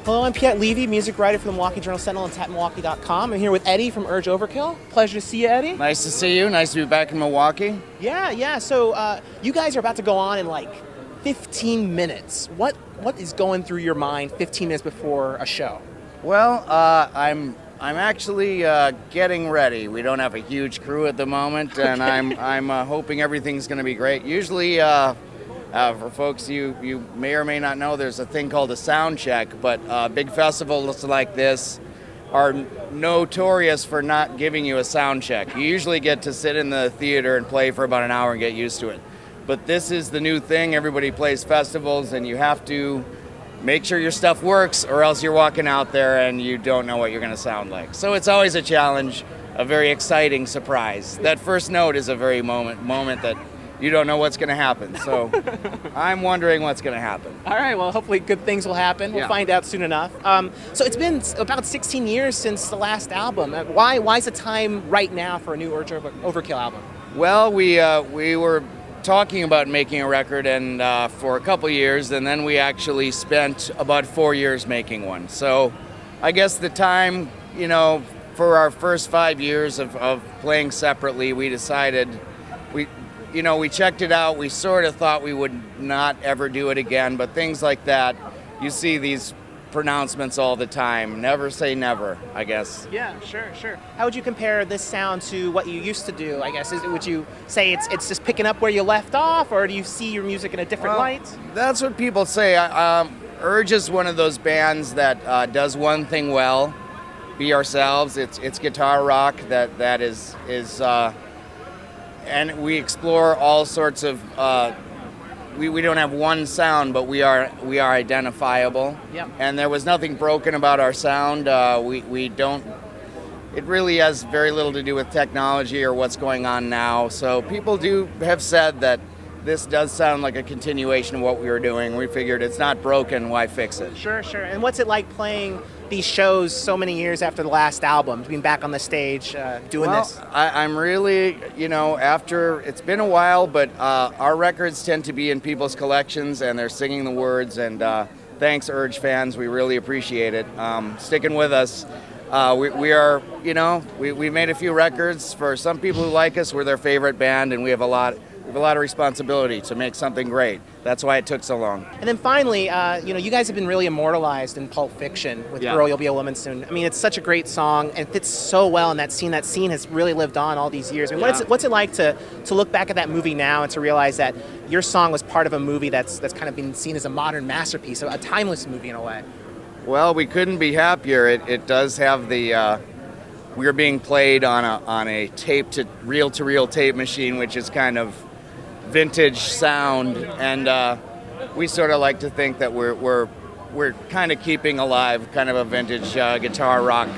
Hello, I'm Piet Levy, music writer for the Milwaukee Journal-Sentinel and tapmilwaukee.com. I'm here with Eddie from Urge Overkill. Pleasure to see you, Eddie. Nice to see you. Nice to be back in Milwaukee. Yeah. So you guys are about to go on in like 15 minutes. What is going through your mind 15 minutes before a show? Well, I'm actually getting ready. We don't have a huge crew at the moment, and I'm hoping everything's going to be great. Usually, for folks you may or may not know, there's a thing called a sound check, but big festivals like this are notorious for not giving you a sound check. You usually get to sit in the theater and play for about an hour and get used to it. But this is the new thing. Everybody plays festivals, and you have to make sure your stuff works, or else you're walking out there and you don't know what you're going to sound like. So it's always a challenge, a very exciting surprise. That first note is a very moment that you don't know what's going to happen. So I'm wondering what's going to happen. All right, well, hopefully good things will happen. We'll find out soon enough. So it's been about 16 years since the last album. Why is the time right now for a new Urge Overkill album? Well, we were talking about making a record and for a couple years, and then we actually spent about 4 years making one. So I guess the time, for our first 5 years of playing separately, we decided we checked it out. We sort of thought we would not ever do it again, but things like that, you see these pronouncements all the time. Never say never, I guess. Yeah, sure. How would you compare this sound to what you used to do, I guess? Would you say it's just picking up where you left off, or do you see your music in a different light? That's what people say. Urge is one of those bands that does one thing well, be ourselves. It's guitar rock that is and we explore all sorts of we don't have one sound, but we are identifiable. Yep. And there was nothing broken about our sound. We don't. It really has very little to do with technology or what's going on now. So people have said that this does sound like a continuation of what we were doing. We figured it's not broken, why fix it? Sure. And what's it like playing these shows so many years after the last album, being back on the stage doing this? I'm really, after, it's been a while, but our records tend to be in people's collections, and they're singing the words, and thanks, Urge fans, we really appreciate it. Sticking with us. We are, we made a few records. For some people who like us, we're their favorite band, and we have a lot of responsibility to make something great. That's why it took so long. And then finally, you guys have been really immortalized in Pulp Fiction with Girl, You'll Be a Woman Soon. I mean, it's such a great song, and it fits so well in that scene. That scene has really lived on all these years. I mean, what's it like to look back at that movie now and to realize that your song was part of a movie that's kind of been seen as a modern masterpiece, a timeless movie in a way? Well, we couldn't be happier. It does have the... we're being played on a reel-to-reel tape machine, which is kind of vintage sound, and we sort of like to think that we're kind of keeping alive kind of a vintage guitar rock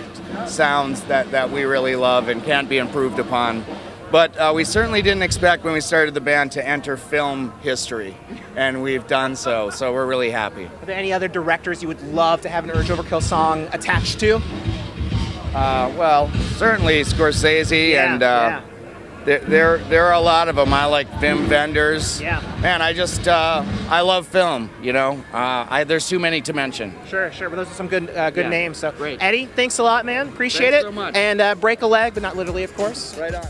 sounds that we really love and can't be improved upon. But we certainly didn't expect when we started the band to enter film history, and we've done so we're really happy. Are there any other directors you would love to have an Urge Overkill song attached to? Well, certainly Scorsese, and there are a lot of them. I like Wim Wenders. Yeah. Man, I love film, there's too many to mention. Sure, but those are some good names. So, Great. Eddie, thanks a lot, man. Appreciate Thanks it. so much. And break a leg, but not literally, of course. Right on.